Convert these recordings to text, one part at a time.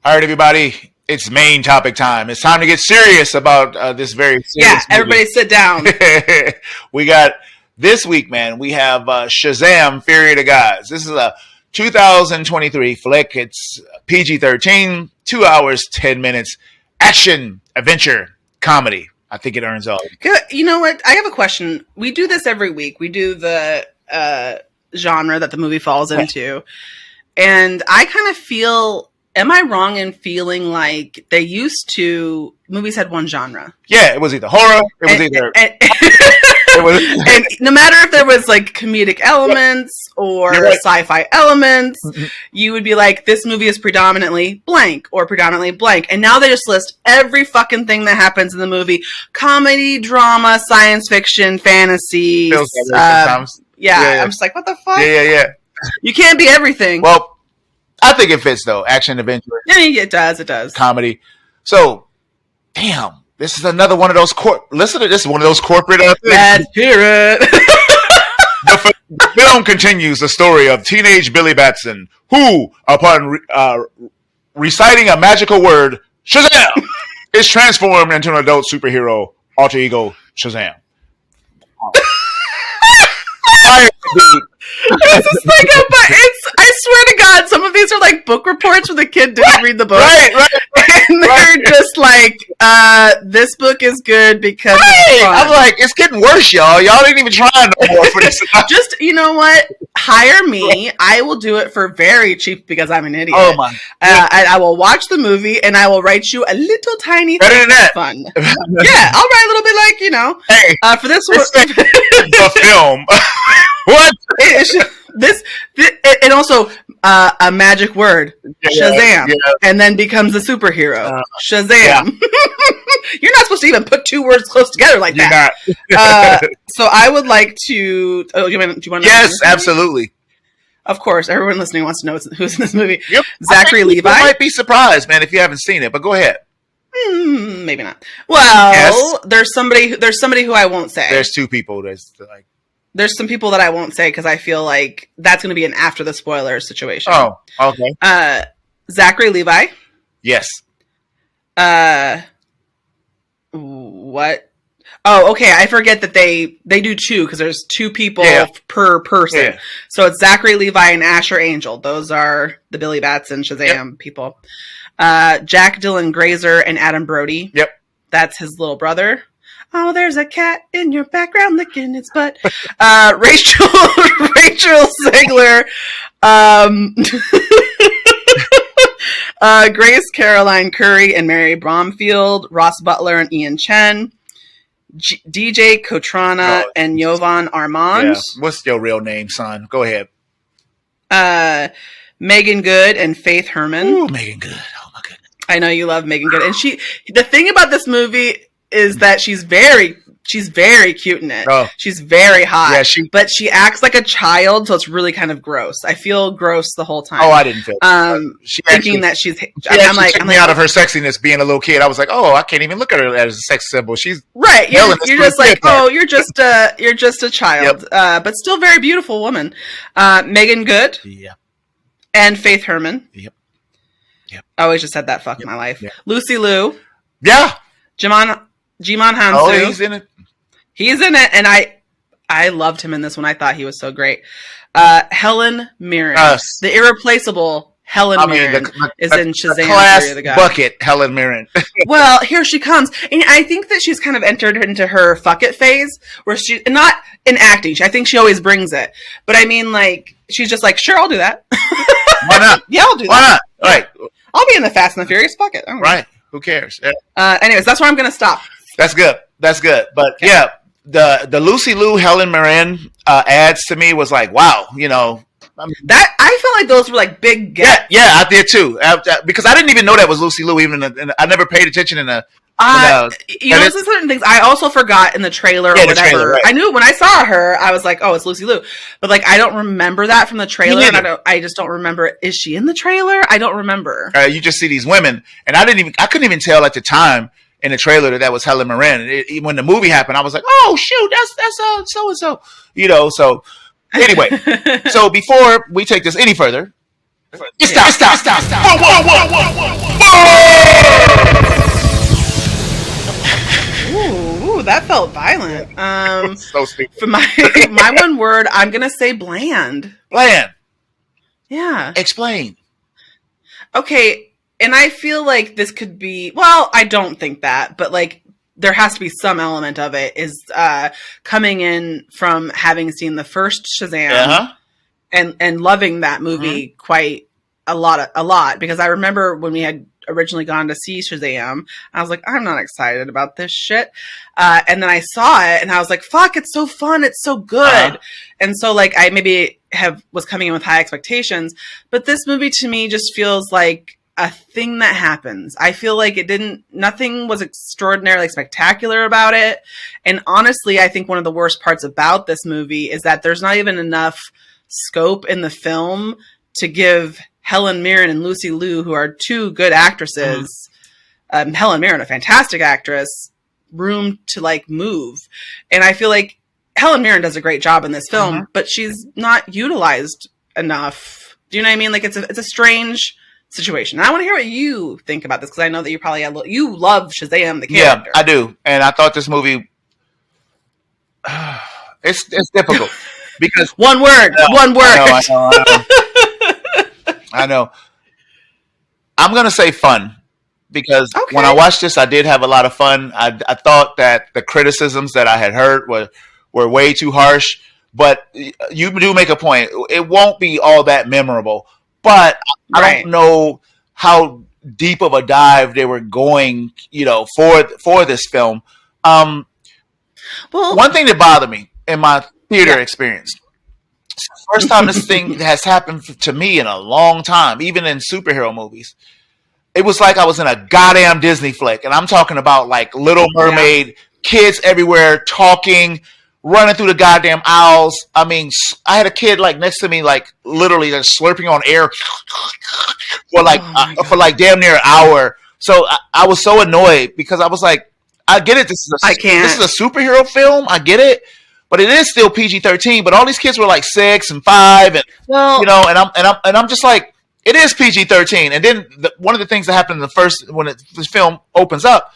All right, everybody. It's main topic time. It's time to get serious about this very serious movie. Everybody sit down. We got this week, man. We have Shazam: Fury of the Gods. This is a 2023 flick. It's PG-13, 2 hours, 10 minutes, action, adventure, comedy. I think it earns all. You know what? I have a question. We do this every week. We do the genre that the movie falls into. And I kind of feel... Am I wrong in feeling like movies had one genre? Yeah, it was either horror, and no matter if there was like comedic elements or sci-fi elements, you would be like, this movie is predominantly blank or predominantly blank. And now they just list every fucking thing that happens in the movie. Comedy, drama, science fiction, fantasy. I'm just like, what the fuck? Yeah. You can't be everything. Well, I think it fits though. Action, adventure. Yeah, it does. It does. Comedy. So, damn, this is another one of those listen to this. One of those corporate things. Let's hear it. The film continues the story of teenage Billy Batson, who, upon reciting a magical word, Shazam, is transformed into an adult superhero alter ego Shazam. This is like I swear to God, some of these are like book reports where the kid didn't read the book. Right. And they're just like, this book is good because it's fun. I'm like, it's getting worse, y'all. Y'all didn't even try no more for this. Just, you know what? Hire me. I will do it for very cheap because I'm an idiot. Oh my. I will watch the movie and I will write you a little tiny better than that. Fun. Yeah, I'll write a little bit like, for this one. The film. What? And also a magic word, Shazam, and then becomes a superhero, Shazam. Yeah. You're not supposed to even put two words close together like that. So I would like to. Oh, do you want to? Yes, absolutely. Of course, everyone listening wants to know who's in this movie. Yep. Zachary Levi. You might be surprised, man, if you haven't seen it. But go ahead. Maybe not. Well, there's somebody who I won't say. There's two people. There's some people that I won't say because I feel like that's going to be an after the spoilers situation. Oh, okay. Zachary Levi. Yes. What? Oh, okay. I forget that they do two because there's two people per person. Yeah. So it's Zachary Levi and Asher Angel. Those are the Billy Batson Shazam people. Jack Dylan Grazer and Adam Brody. Yep. That's his little brother. Oh, there's a cat in your background licking its butt. Rachel Zegler. Grace Caroline Curry and Mary Bromfield. Ross Butler and Ian Chen. DJ Kotrana and Jovan Armand. Yeah. What's your real name, son? Go ahead. Megan Good and Faith Herman. Ooh, Megan Good. Oh, my goodness. I know you love Megan Good. And the thing about this movie is that she's very cute in it. Oh. She's very hot. Yeah, but she acts like a child, so it's really kind of gross. I feel gross the whole time. Oh, I didn't feel thinking that she's I'm like out of her sexiness being a little kid. I was like, oh, I can't even look at her as a sex symbol. She's right. You're just like, oh, you're just a child. Yep. But still very beautiful woman. Megan Good. Yeah. And Faith Herman. Yep. I always just said that. Fuck my life. Yep. Lucy Liu. Yeah. Jimon Hansu. Oh, he's in it. He's in it, and I loved him in this one. I thought he was so great. Helen Mirren, the irreplaceable Helen Mirren, is in Shazam: Fury of the Gods. Bucket Helen Mirren. Well, here she comes, and I think that she's kind of entered into her fuck it phase, where she not in acting. I think she always brings it, but I mean, like she's just like, sure, I'll do that. Why not? Yeah, I'll do that. Why not? All right, I'll be in the Fast and the Furious. Fuck it. Right. Who cares? Yeah. Anyways, that's where I'm going to stop. That's good. But yeah, the Lucy Liu Helen Mirren ads to me was like, wow, that I felt like those were like big gets. Yeah, I did too. Because I didn't even know that was Lucy Liu. I never paid attention in the. Certain things I also forgot in the trailer or whatever. The trailer, right. I knew when I saw her, I was like, "Oh, it's Lucy Liu," but like I don't remember that from the trailer, and I just don't remember. Is she in the trailer? I don't remember. You just see these women, and I couldn't even tell at the time in the trailer that was Helen Mirren. When the movie happened, I was like, "Oh shoot, that's so and so," So anyway, so before we take this any further, stop. Whoa. Ooh, that felt violent. So stupid. For my one word, I'm gonna say bland. Bland. Yeah. Explain. Okay, and I feel like this could be, well, I don't think that, but like there has to be some element of it is coming in from having seen the first Shazam and loving that movie quite a lot because I remember when we had originally gone to see Shazam, I was like, I'm not excited about this shit. And then I saw it and I was like, fuck, it's so fun. It's so good. And so like I maybe was coming in with high expectations, but this movie to me just feels like a thing that happens. I feel like nothing was extraordinarily spectacular about it. And honestly, I think one of the worst parts about this movie is that there's not even enough scope in the film to give Helen Mirren and Lucy Liu, who are two good actresses, Helen Mirren, a fantastic actress, room to like move. And I feel like Helen Mirren does a great job in this film, but she's not utilized enough. Do you know what I mean? Like it's a strange situation. And I want to hear what you think about this because I know that you probably you love Shazam the character. Yeah, I do, and I thought this movie it's difficult because one word. I know. I'm gonna say fun because when I watched this, I did have a lot of fun. I thought that the criticisms that I had heard were way too harsh, but you do make a point. It won't be all that memorable, but I don't know how deep of a dive they were going, for this film. Well, one thing that bothered me in my theater experience. First time this thing has happened to me in a long time, even in superhero movies. It was like I was in a goddamn Disney flick, and I'm talking about like Little Mermaid, kids everywhere talking, running through the goddamn aisles. I mean, I had a kid like next to me, like literally just slurping on air for like damn near an hour. So I was so annoyed because I was like, I get it. This is a superhero film. I get it. But it is still PG-13. But all these kids were like 6 and 5, and and I'm just like, it is PG-13. And then one of the things that happened in the film opens up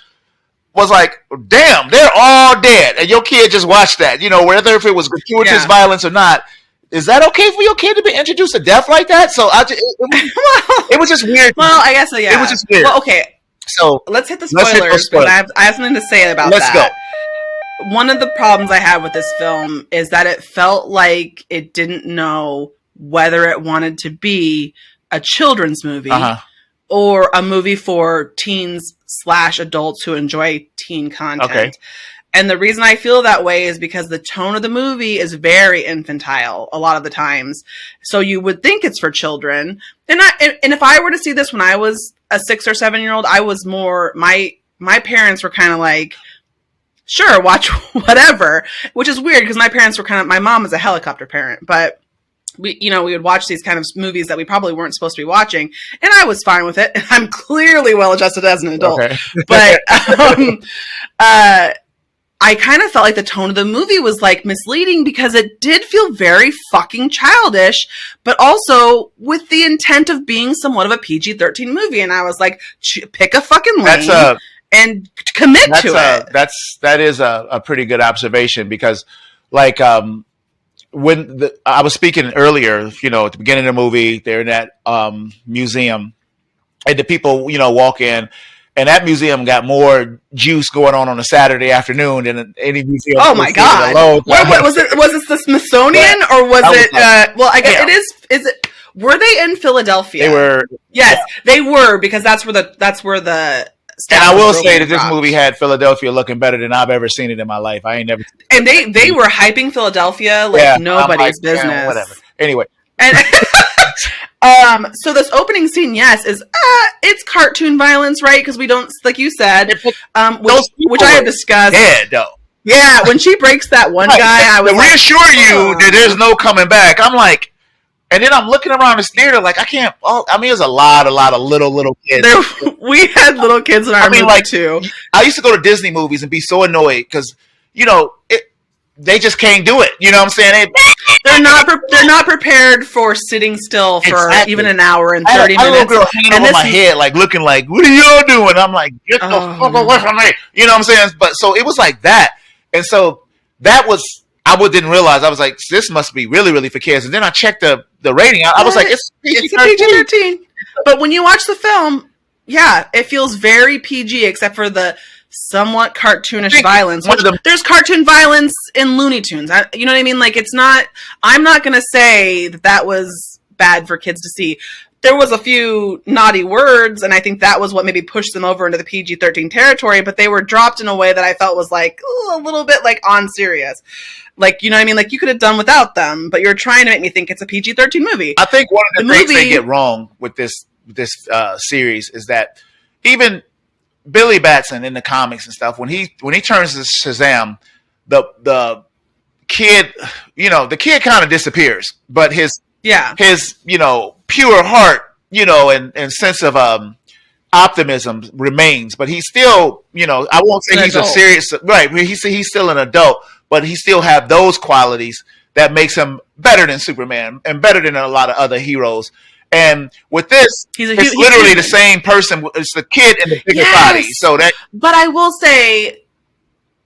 was like, damn, they're all dead, and your kid just watched that. Whether if it was gratuitous violence or not, is that okay for your kid to be introduced to death like that? So it was just weird. Well, I guess so. Yeah, it was just weird. Well, okay. So let's hit the spoilers. But I have something to say about that. Let's go. One of the problems I had with this film is that it felt like it didn't know whether it wanted to be a children's movie or a movie for teens / adults who enjoy teen content. Okay. And the reason I feel that way is because the tone of the movie is very infantile a lot of the times. So you would think it's for children. And if I were to see this when I was a 6 or 7-year-old, I was more, my parents were kind of like, sure, watch whatever, which is weird because my mom is a helicopter parent, but we would watch these kind of movies that we probably weren't supposed to be watching, and I was fine with it. And I'm clearly well adjusted as an adult, but I kind of felt like the tone of the movie was like misleading because it did feel very fucking childish, but also with the intent of being somewhat of a PG-13 movie. And I was like, pick a fucking lane. And commit to it. That is a pretty good observation because, like, when I was speaking earlier, at the beginning of the movie, they're in that museum, and the people, walk in, and that museum got more juice going on a Saturday afternoon than any museum. Oh my god! What was it? Was it the Smithsonian or was it? Well, I guess it is. Is it? Were they in Philadelphia? They were. Yes, they were because that's where the. And I will say that this movie had Philadelphia looking better than I've ever seen it in my life. I ain't never. And they were hyping Philadelphia like nobody's business. Yeah, whatever. Anyway. And so this opening scene, yes, is it's cartoon violence, right? Because we don't, like you said, which I have discussed. Yeah, though. Yeah, when she breaks that one guy, I was to reassure you that there's no coming back. I'm like. And then I'm looking around the theater like I can't. Oh, I mean, there's a lot of little kids. We had little kids in our movie too. I used to go to Disney movies and be so annoyed because they just can't do it. You know what I'm saying? They're not prepared for sitting still for even an hour and 30 minutes. I had a little girl hanging over my head, like looking like, "What are y'all doing?" I'm like, "Get the fuck away from me!" You know what I'm saying? But so it was like that, and so that was didn't realize. I was like, "This must be really, really for kids." And then I checked the rating. I was like, "It's PG-13." But when you watch the film, yeah, it feels very PG, except for the somewhat cartoonish violence. There's cartoon violence in Looney Tunes. You know what I mean? Like, it's not. I'm not going to say that was bad for kids to see. There was a few naughty words, and I think that was what maybe pushed them over into the PG-13 territory. But they were dropped in a way that I felt was like a little bit like on serious. Like, you know what I mean? Like, you could have done without them, but you're trying to make me think it's a PG-13 movie. I think one of the things they get wrong with this series is that even Billy Batson in the comics and stuff, when he turns to Shazam, the kid, the kid kind of disappears, but his pure heart, and sense of optimism remains. But he's still, I won't say he's a serious, right? He's still an adult, but he still have those qualities that makes him better than Superman and better than a lot of other heroes. And with this, it's literally the same person. It's the kid in the bigger body. So but I will say,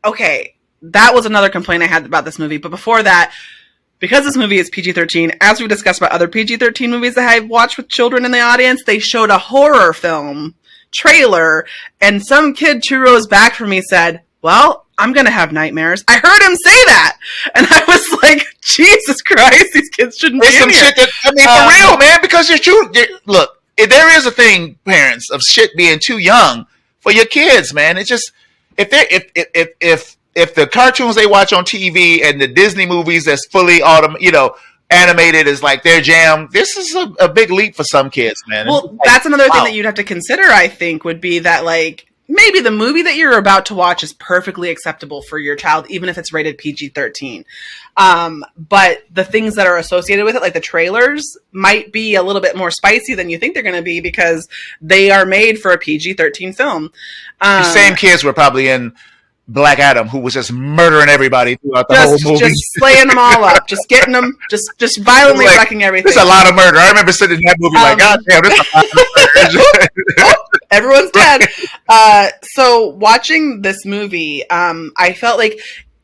okay, that was another complaint I had about this movie. But before that, because this movie is PG-13, as we discussed about other PG-13 movies that I've watched with children in the audience, they showed a horror film trailer, and some kid 2 rows back from me said, "Well, I'm going to have nightmares." I heard him say that. And I was like, Jesus Christ, these kids shouldn't be in here. For real, man, because you're true. Look, there is a thing, parents, of shit being too young for your kids, man. It's just, if the cartoons they watch on TV and the Disney movies that's fully animated is like their jam, this is a big leap for some kids, man. Well, that's another thing that you'd have to consider, I think, would be that, like, maybe the movie that you're about to watch is perfectly acceptable for your child, even if it's rated PG-13. But the things that are associated with it, like the trailers, might be a little bit more spicy than you think they're going to be because they are made for a PG-13 film. The same kids were probably in Black Adam, who was just murdering everybody throughout the whole movie. Just slaying them all up. Just getting them, just violently wrecking everything. There's a lot of murder. I remember sitting in that movie like, God damn, there's a lot of murder. Everyone's dead. So watching this movie, I felt like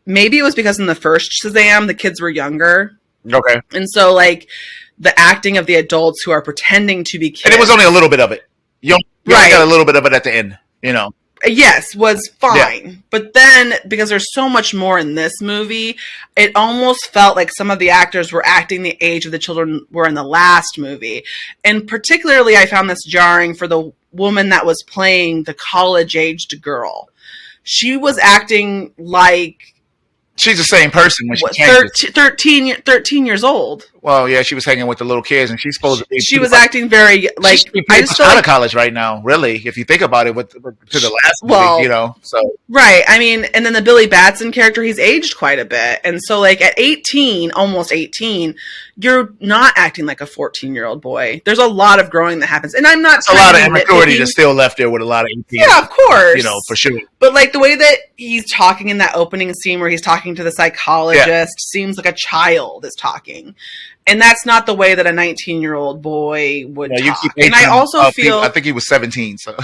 maybe it was because in the first Shazam, the kids were younger. Okay. And so, like, the acting of the adults who are pretending to be kids. And it was only a little bit of it. You only got a little bit of it at the end, Yes, was fine. Yeah. But then, because there's so much more in this movie, it almost felt like some of the actors were acting the age of the children were in the last movie. And particularly, I found this jarring for the woman that was playing the college-aged girl. She was acting like... She's the same person when she 13 years old. Well, yeah, she was hanging with the little kids, and she's supposed to be... She was acting very... like she's out of college right now, really, if you think about it, to the last movie, so... Right, I mean, and then the Billy Batson character, he's aged quite a bit. And so, like, at 18, almost 18, you're not acting like a 14-year-old boy. There's a lot of growing that happens. And I'm not... There's a lot of immaturity that's still left there with a lot of 18. Yeah, of course. For sure. But, like, the way that he's talking in that opening scene where he's talking to the psychologist seems like a child is talking. And that's not the way that a 19-year-old boy would talk. And I also feel... I think he was 17, so...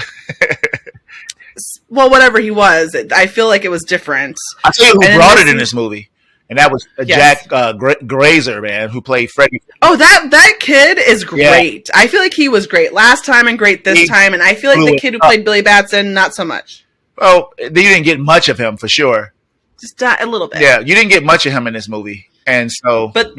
Well, whatever he was, I feel like it was different. I'll tell you who brought it in this movie. And that was Jack Grazer, man, who played Freddy. Oh, that kid is great. Yeah. I feel like he was great last time and great this time. And I feel like the kid who played Billy Batson, not so much. Well, you didn't get much of him, for sure. Just a little bit. Yeah, you didn't get much of him in this movie. And so, but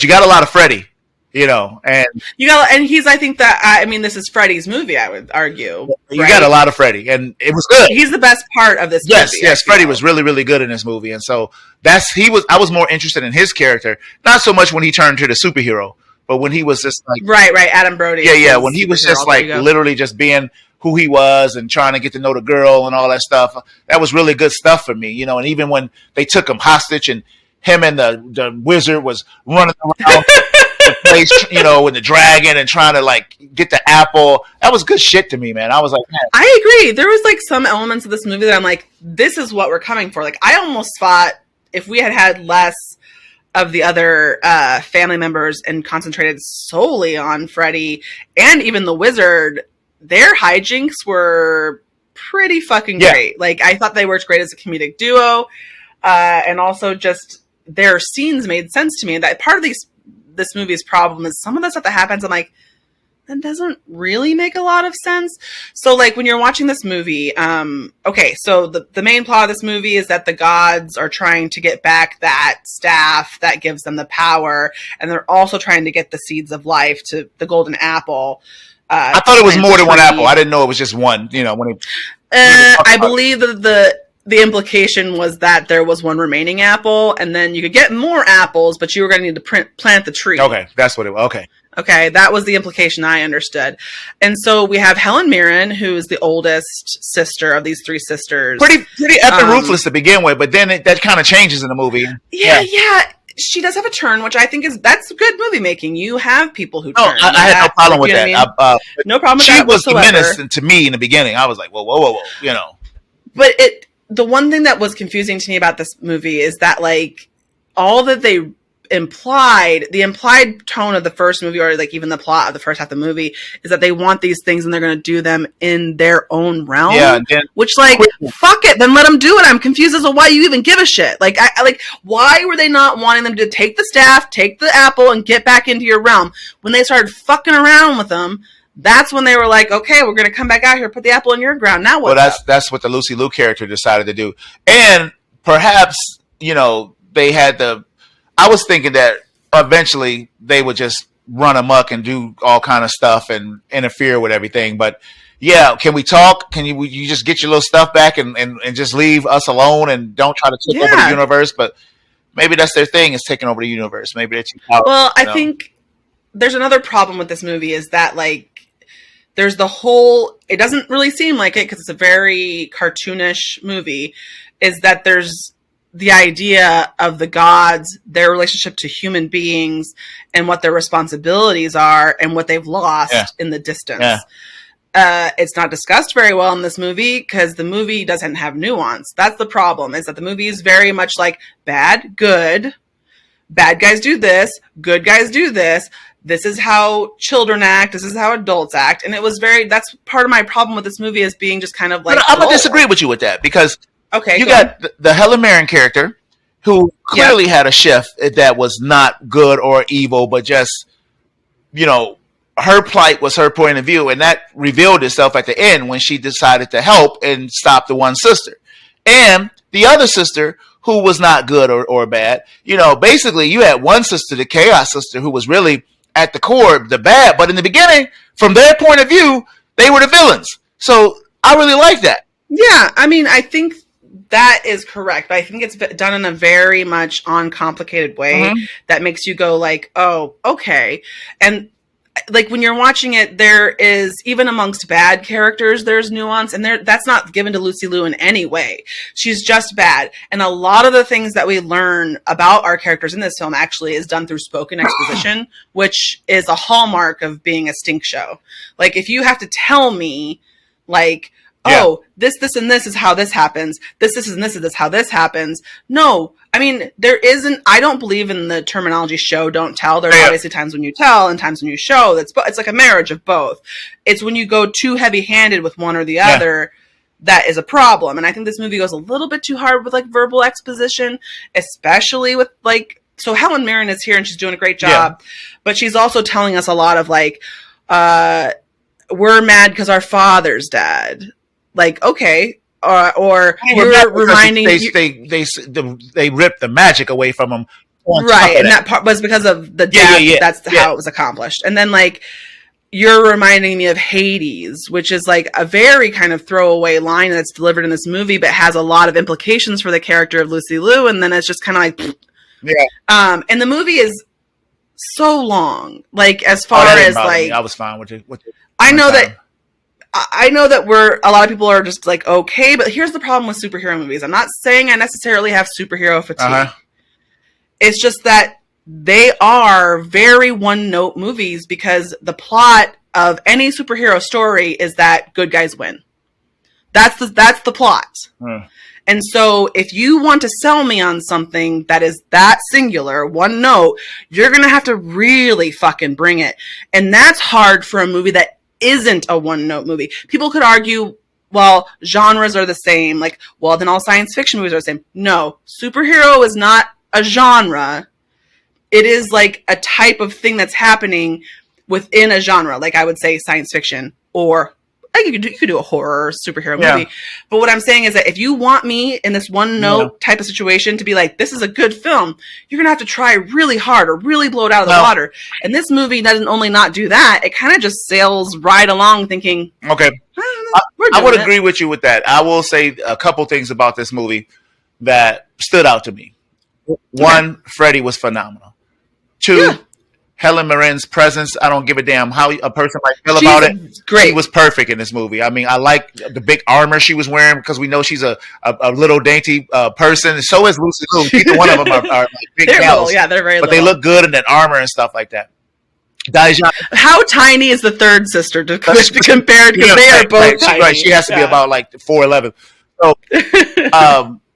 you got a lot of Freddy, and he's, I think that, this is Freddy's movie, I would argue. You got a lot of Freddy, and it was good. He's the best part of this movie. Yes, Freddy was really, really good in this movie. And so I was more interested in his character, not so much when he turned to the superhero, but when he was just like... Right, Adam Brody. Yeah, when he was just like literally just being who he was and trying to get to know the girl and all that stuff. That was really good stuff for me, and even when they took him hostage and him and the wizard was running around the place, with the dragon and trying to like get the apple. That was good shit to me, man. I was like, man. I agree. There was like some elements of this movie that I'm like, this is what we're coming for. Like, I almost thought if we had less of the other family members and concentrated solely on Freddy and even the Wizard, their hijinks were pretty fucking great. Like, I thought they worked great as a comedic duo, and also just their scenes made sense to me. And that part of this movie's problem is some of the stuff that happens, I'm like, that doesn't really make a lot of sense. So, like, when you're watching this movie, okay, so the main plot of this movie is that the gods are trying to get back that staff that gives them the power, and they're also trying to get the seeds of life to the golden apple. I thought it was more than one apple. I didn't know it was just one, you know, I believe that the implication was that there was one remaining apple, and then you could get more apples, but you were going to need to plant the tree. Okay, that's what it was. Okay, that was the implication I understood. And so we have Helen Mirren, who is the oldest sister of these three sisters. Pretty effing ruthless to begin with, but then that kind of changes in the movie. Yeah. She does have a turn, which I think that's good movie making. You have people who turn. I had no problem with that. I mean? No problem with that. She was the menace to me in the beginning. I was like, whoa, you know. But the one thing that was confusing to me about this movie is that, like, all that the implied tone of the first movie, or like even the plot of the first half of the movie, is that they want these things and they're going to do them in their own realm. Yeah, which, like, fuck it, then let them do it. I'm confused as to why you even give a shit. Like, I like, why were they not wanting them to take the staff, take the apple, and get back into your realm? When they started fucking around with them, that's when they were like, okay, we're going to come back out here, put the apple in your ground. Now what? Well, that's what the Lucy Liu character decided to do. And perhaps, you know, they had I was thinking that eventually they would just run amok and do all kind of stuff and interfere with everything. But yeah, can we talk? Can you just get your little stuff back and just leave us alone and don't try to take over the universe? But maybe that's their thing, is taking over the universe. Maybe that's well, I think there's another problem with this movie is that, like, there's the whole, it doesn't really seem like it because it's a very cartoonish movie, is that there's the idea of the gods, their relationship to human beings, and what their responsibilities are and what they've lost in the distance. It's not discussed very well in this movie because the movie doesn't have nuance. That's the problem, is that the movie is very much like bad, good, bad guys do this, good guys do this. This is how children act. This is how adults act. And that's part of my problem with this movie, is being just kind of like, but I'm going to disagree with you with that, because you got the Helen Mirren character, who clearly had a shift that was not good or evil, but just, you know, her plight was her point of view, and that revealed itself at the end when she decided to help and stop the one sister. And the other sister, who was not good or bad. You know, basically you had one sister, the Chaos sister, who was really at the core the bad, but in the beginning, from their point of view, they were the villains. So I really like that. Yeah, I mean, I think that is correct, but I think it's done in a very much uncomplicated way that makes you go like, oh, okay. And like, when you're watching it, there is, even amongst bad characters, there's nuance, and that's not given to Lucy Liu in any way. She's just bad. And a lot of the things that we learn about our characters in this film actually is done through spoken exposition, which is a hallmark of being a stink show. Like, if you have to tell me, like, oh, this, and this is how this happens. This, and this is how this happens. No, I mean, I don't believe in the terminology show, don't tell. There's obviously times when you tell and times when you show. It's like a marriage of both. It's when you go too heavy-handed with one or the other that is a problem. And I think this movie goes a little bit too hard with, like, verbal exposition, especially with, like, so Helen Mirren is here and she's doing a great job, but she's also telling us a lot of, like, we're mad because our father's dead. Like, okay, or you're reminding they ripped the magic away from them, right? And that part was because of the death. That's how it was accomplished. And then, like, you're reminding me of Hades, which is like a very kind of throwaway line that's delivered in this movie, but has a lot of implications for the character of Lucy Liu. And then it's just kind of like, and the movie is so long. Like, as far as like, I was fine with it. I know that a lot of people are just like, okay, but here's the problem with superhero movies. I'm not saying I necessarily have superhero fatigue. It's just that they are very one-note movies, because the plot of any superhero story is that good guys win. That's the plot. And so if you want to sell me on something that is that singular, one note, you're going to have to really fucking bring it. And that's hard for a movie that isn't a one note movie. People could argue, well, genres are the same. Like, well, then all science fiction movies are the same. No, superhero is not a genre. It is like a type of thing that's happening within a genre. Like I would say science fiction, or you could do a horror superhero movie. But what I'm saying is that if you want me in this one note type of situation to be like, this is a good film, you're going to have to try really hard or really blow it out of the water. And this movie doesn't only not do that, it kind of just sails right along thinking, okay, I would agree with you with that. I will say a couple things about this movie that stood out to me. One, Freddie was phenomenal. Two, Helen Mirren's presence. I don't give a damn how a person might feel about it. Great. She was perfect in this movie. I mean, I like the big armor she was wearing because we know she's a little dainty person. So is Lucy Liu. Neither one of them are like big gals. Yeah, they're very but little. They look good in that armor and stuff like that. Daejeon, how tiny is the third sister to be compared? Because they are both tiny. Right, she has to be about like 4'11". So,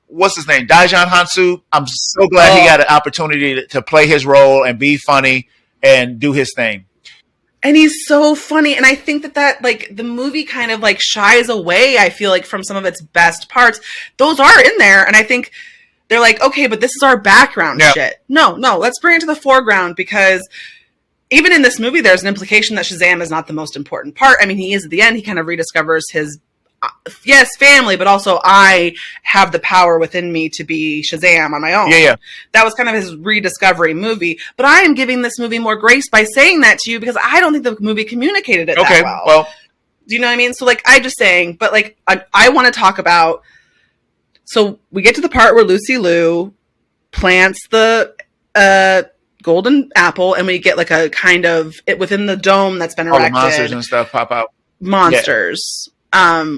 what's his name? Daejeon Hansu. I'm so glad he got an opportunity to play his role and be funny and do his thing. And he's so funny. And I think that like the movie kind of like shies away, I feel like, from some of its best parts. Those are in there. And I think they're like, okay, but this is our background shit. No, let's bring it to the foreground, because even in this movie, there's an implication that Shazam is not the most important part. I mean, he is at the end. He kind of rediscovers his, family, but also I have the power within me to be Shazam on my own. Yeah. That was kind of his rediscovery movie. But I am giving this movie more grace by saying that to you, because I don't think the movie communicated it that well. Do you know what I mean? So, like, I'm just saying, but, like, I want to talk about, so we get to the part where Lucy Liu plants the golden apple, and we get, like, a kind of, it within the dome that's been erected. All the monsters and stuff pop out. Monsters. Yeah.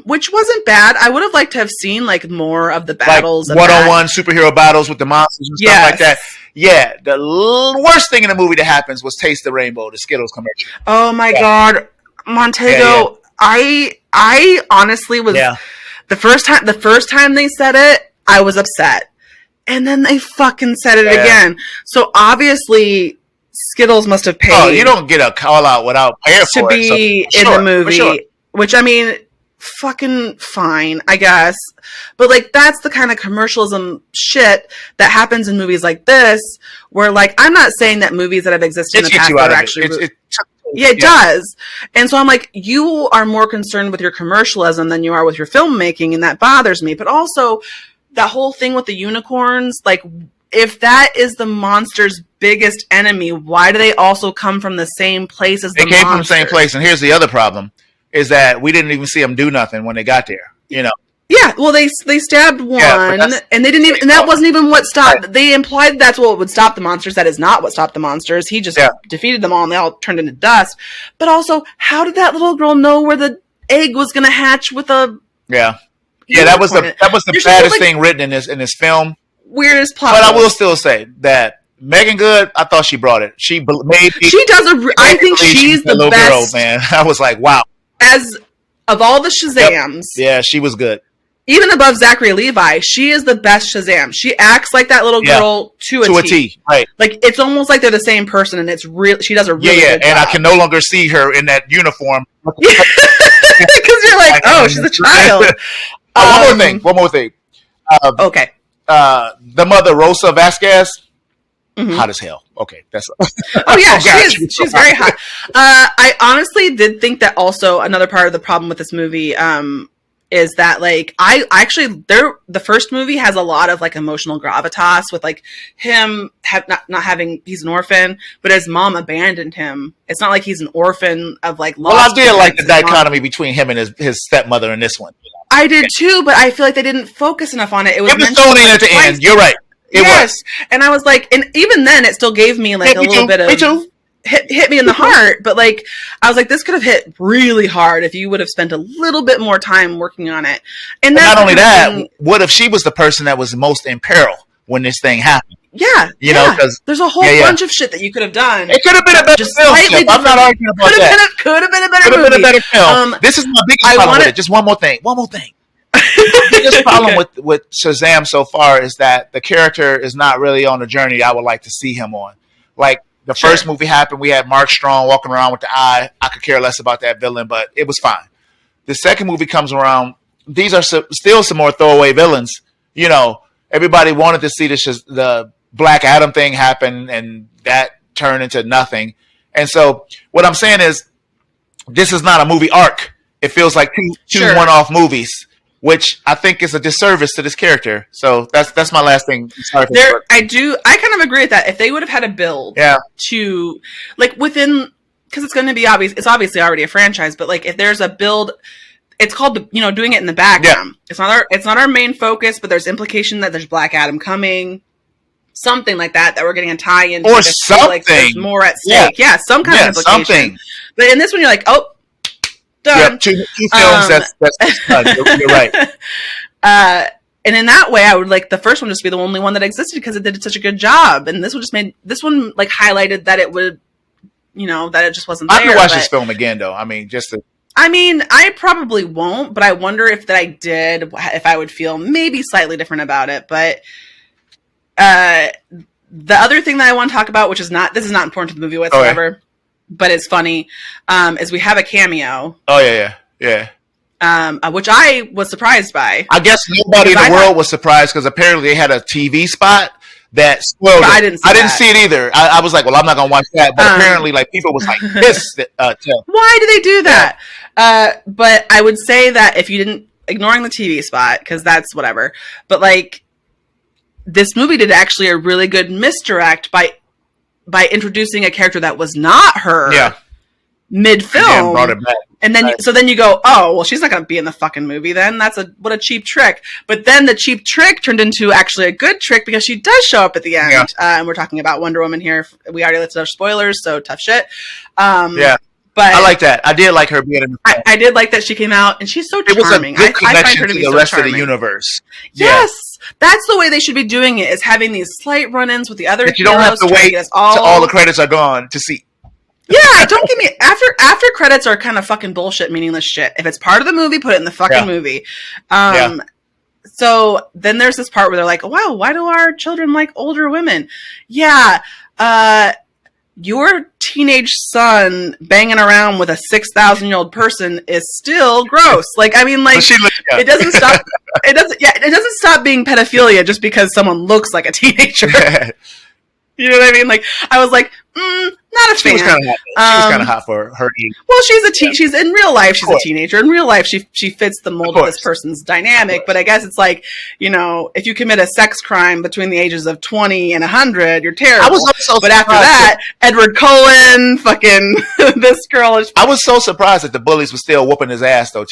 Which wasn't bad. I would have liked to have seen like more of the battles, like one-on-one superhero battles with the monsters and stuff like that. Yeah, the worst thing in the movie that happens was Taste the Rainbow, the Skittles commercial. Oh my God, Montego! I honestly was the first time they said it, I was upset, and then they fucking said it again. So obviously, Skittles must have paid. Oh, you don't get a call out without paying to be in the movie, which I mean. Fucking fine, I guess. But like, that's the kind of commercialism shit that happens in movies like this, where like, I'm not saying that movies that have existed in the past are actually it does. And so I'm like, you are more concerned with your commercialism than you are with your filmmaking, and that bothers me. But also that whole thing with the unicorns, like, if that is the monster's biggest enemy, why do they also come from the same place as the monster? They came from the same place, and here's the other problem. Is that we didn't even see them do nothing when they got there, you know? Yeah, well, they stabbed one, and they didn't even, and that wasn't even what stopped. Right. They implied that's what would stop the monsters. That is not what stopped the monsters. He just defeated them all, and they all turned into dust. But also, how did that little girl know where the egg was going to hatch with a? Yeah, that was the baddest thing written in this film. Weirdest plot. But I will still say that Megan Good, I thought she brought it. She made. She does I think she's the best. Girl, man. I was like, wow. As of all the Shazams, she was good. Even above Zachary Levi, she is the best Shazam. She acts like that little girl to a T. Right? Like, it's almost like they're the same person, and it's real. She does a really good job. And I can no longer see her in that uniform because you're like, oh, she's a child. One more thing. Okay. The mother, Rosa Vasquez. Mm-hmm. Hot as hell. Okay, that's. Oh yeah, she's very hot. I honestly did think that also another part of the problem with this movie is that like the first movie has a lot of like emotional gravitas with like him not having, he's an orphan, but his mom abandoned him. It's not like he's an orphan of like. Well, I did like the dichotomy between him and his stepmother in this one. I did too, but I feel like they didn't focus enough on it. It was thrown in at the end. You're right. It was. And I was like, and even then it still gave me like a little bit of hit me in the heart. But like, I was like, this could have hit really hard if you would have spent a little bit more time working on it. And not only that, what if she was the person that was most in peril when this thing happened? Yeah. You know, because there's a whole bunch of shit that you could have done. It could have been a better film. I'm not arguing about that. Could have been a better movie. This is my biggest problem with it. Just one more thing. The biggest problem with Shazam so far is that the character is not really on the journey I would like to see him on. Like the first movie happened, we had Mark Strong walking around with the eye. I could care less about that villain, but it was fine. The second movie comes around. These are still some more throwaway villains. You know, everybody wanted to see the Black Adam thing happen, and that turned into nothing. And so what I'm saying is, this is not a movie arc. It feels like two one-off movies, which I think is a disservice to this character. So that's my last thing. Sorry for I kind of agree with that. If they would have had a build to, like, within, because it's going to be obvious, it's obviously already a franchise, but like if there's a build, it's called, you know, doing it in the background. Yeah. It's not our main focus, but there's implication that there's Black Adam coming. Something like that we're getting a tie-in, or something. Like there's more at stake. Yeah, some kind of implication. Something. But in this one, you're like, oh, done. Yep, two films. That's done. You're right. And in that way, I would like the first one just be the only one that existed because it did such a good job, and this one just made this one like highlighted that it would, you know, that it just wasn't there. I'm gonna watch this film again, though. I mean, just to. I mean, I probably won't, but I wonder if I did, if I would feel maybe slightly different about it, but. The other thing that I want to talk about, which is this is not important to the movie whatsoever, but it's funny, is we have a cameo. Oh yeah. Which I was surprised by. I guess nobody in the world was surprised because apparently they had a TV spot that spoiled it. I didn't see it either. I was like, well, I'm not gonna watch that, but apparently, like people was like pissed. Why did they do that? Yeah. But I would say that if you didn't, ignoring the TV spot, because that's whatever, but like. This movie did actually a really good misdirect by introducing a character that was not her mid-film. And then then you go, oh, well, she's not going to be in the fucking movie then. What a cheap trick. But then the cheap trick turned into actually a good trick because she does show up at the end. Yeah. And we're talking about Wonder Woman here. We already listed our spoilers, so tough shit. But I like that. I did like her being in the film. I did like that she came out, and she's so charming. It was a good connection to the rest of the universe. Yes. That's the way they should be doing it, is having these slight run-ins with the other heroes. You don't have to wait till all the credits are gone to see. Yeah, don't give me... After credits are kind of fucking bullshit, meaningless shit. If it's part of the movie, put it in the fucking movie. So then there's this part where they're like, wow, why do our children like older women? Yeah, your teenage son banging around with a 6,000-year-old person is still gross. Like, I mean, like, it doesn't stop. It doesn't stop being pedophilia just because someone looks like a teenager. You know what I mean? Like, I was like, not a fan. She was kind of hot for her age. Well, she's in real life. She's a teenager. In real life, she fits the mold of this person's dynamic. But I guess it's like, you know, if you commit a sex crime between the ages of 20 and 100, you're terrible. I was also but after that, Edward Cullen, fucking this girl is. I was so surprised that the bullies were still whooping his ass though.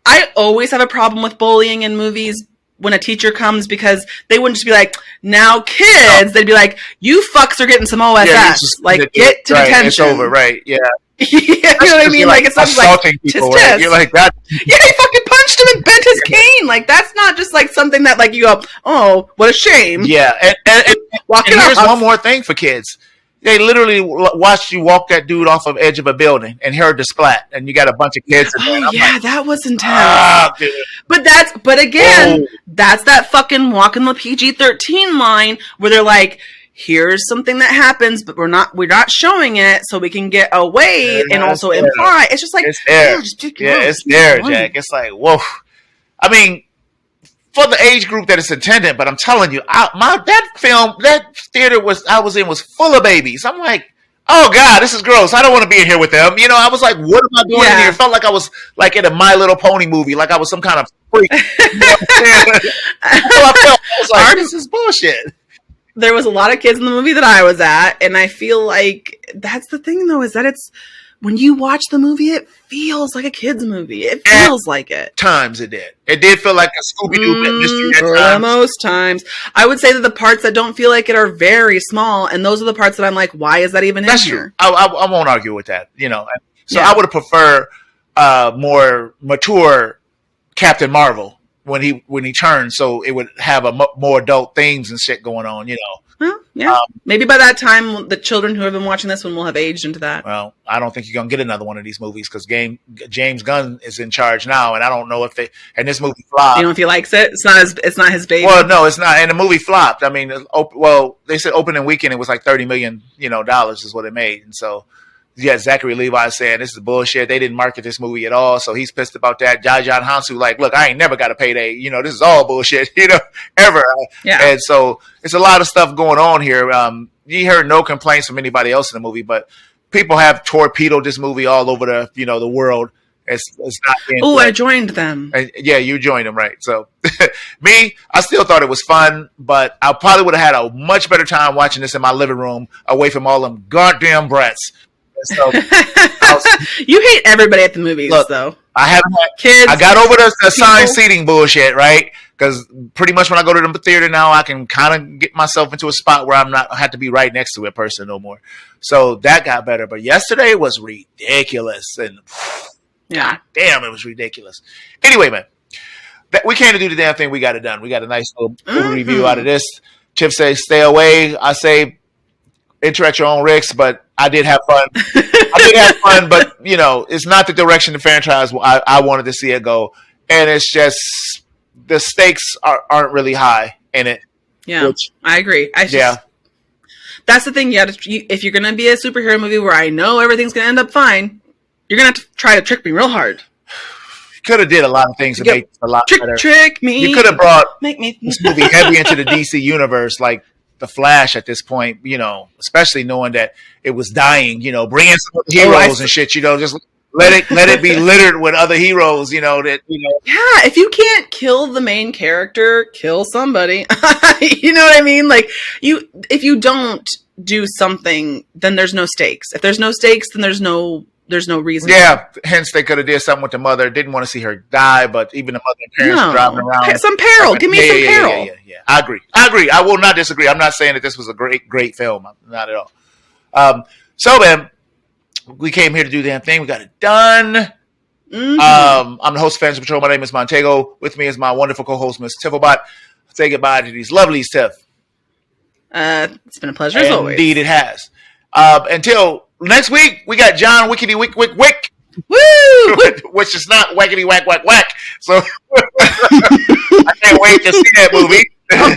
I always have a problem with bullying in movies. When a teacher comes, because they wouldn't just be like, now kids, they'd be like, you fucks are getting some OSS. Like, get to detention. It's over, right? Yeah. You know what I mean? Like, it's something like, people, right? You're like, that. Yeah, he fucking punched him and bent his cane. Like, that's not just like something that like you go, oh, what a shame. Yeah. And here's one more thing for kids. They literally watched you walk that dude off of edge of a building and heard the splat, and you got a bunch of kids. Oh yeah, like, that was intense. But again, that's that fucking walking the PG-13 line where they're like, here's something that happens, but we're not showing it, so we can get away and also imply. It's just like it's there. It's there, Jack. It's like, whoa. I mean, for the age group that it's intended, but I'm telling you, that theater I was in was full of babies. I'm like, oh God, this is gross. I don't want to be in here with them. You know, I was like, what am I doing in here? It felt like I was like in a My Little Pony movie, like I was some kind of freak. You know I was like, this is bullshit. There was a lot of kids in the movie that I was at, and I feel like that's the thing, though, is that it's when you watch the movie, it feels like a kid's movie. It feels like it. Times it did. It did feel like a Scooby-Doo mystery at times. Most times. I would say that the parts that don't feel like it are very small, and those are the parts that I'm like, why is that even in here? I won't argue with that. You know, so I would have preferred more mature Captain Marvel when he turned, so it would have more adult themes and shit going on. You know. Well, yeah. Maybe by that time, the children who have been watching this one will have aged into that. Well, I don't think you're gonna get another one of these movies because James Gunn is in charge now, and I don't know if they and this movie flopped. You know if he likes it. It's not his baby. Well, no, it's not. And the movie flopped. I mean, well, they said opening weekend it was like $30 million, dollars is what it made, and so. Yeah, Zachary Levi saying this is bullshit. They didn't market this movie at all, so he's pissed about that. John Hansu like, look, I ain't never got a payday. This is all bullshit. Ever. Yeah. And so it's a lot of stuff going on here. You heard no complaints from anybody else in the movie, but people have torpedoed this movie all over the world. It's not. Oh, I joined them. Yeah, you joined them, right? So me, I still thought it was fun, but I probably would have had a much better time watching this in my living room away from all them goddamn brats. So, you hate everybody at the movies, though. I haven't had kids. I got over the assigned seating bullshit, right? Because pretty much when I go to the theater now, I can kind of get myself into a spot where I have to be right next to a person no more. So that got better. But yesterday was ridiculous, and God damn, it was ridiculous. Anyway, man, we came to do the damn thing. We got it done. We got a nice little review out of this. Chip says, "Stay away." I say, "Enter at your own risk," but I did have fun. But it's not the direction the franchise I wanted to see it go, and it's just the stakes aren't really high in it. Yeah, I agree. That's the thing. If you're gonna be a superhero movie where I know everything's gonna end up fine, you're gonna have to try to trick me real hard. You could have did a lot of things to make it a lot better. Trick me. You could have brought this movie heavy into the DC universe, like the Flash at this point, especially knowing that it was dying, bringing some heroes and shit, just let it be littered with other heroes, that. Yeah, if you can't kill the main character, kill somebody. You know what I mean? Like if you don't do something, then there's no stakes. If there's no stakes, then there's no reason. Yeah, hence they could have did something with the mother. Didn't want to see her die, but even the mother and parents driving around. Some peril. Give me some peril. Yeah. I agree. I will not disagree. I'm not saying that this was a great film. Not at all. So, man, we came here to do the damn thing. We got it done. Mm-hmm. I'm the host of Fans of Patrol. My name is Montego. With me is my wonderful co-host, Miss Tifflebot. Say goodbye to these lovelies, Tiff. It's been a pleasure as always. Indeed, it has. Until next week, we got John Wickety Wick Wick Wick. Woo! Which is not whackety whack whack whack. So I can't wait to see that movie. I'm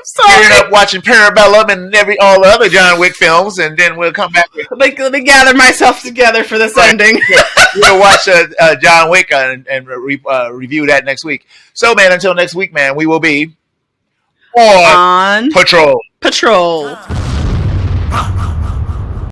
sorry. Ended up watching Parabellum and all the other John Wick films, and then we'll come back. Let me gather myself together for this ending. We'll watch John Wick and review that next week. So, man, until next week, man, we will be on Patrol.